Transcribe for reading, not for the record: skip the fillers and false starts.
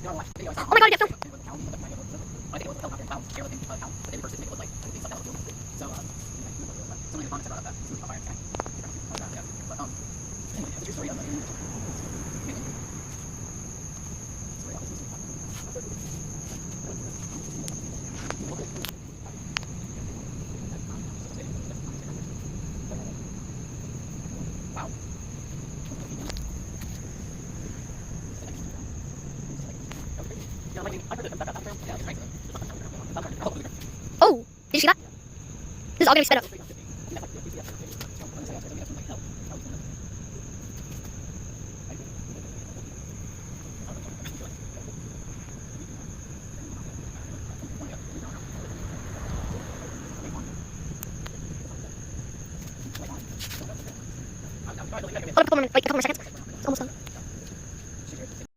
Oh my god, I get film. Oh, did you see that? This is all gonna be sped up.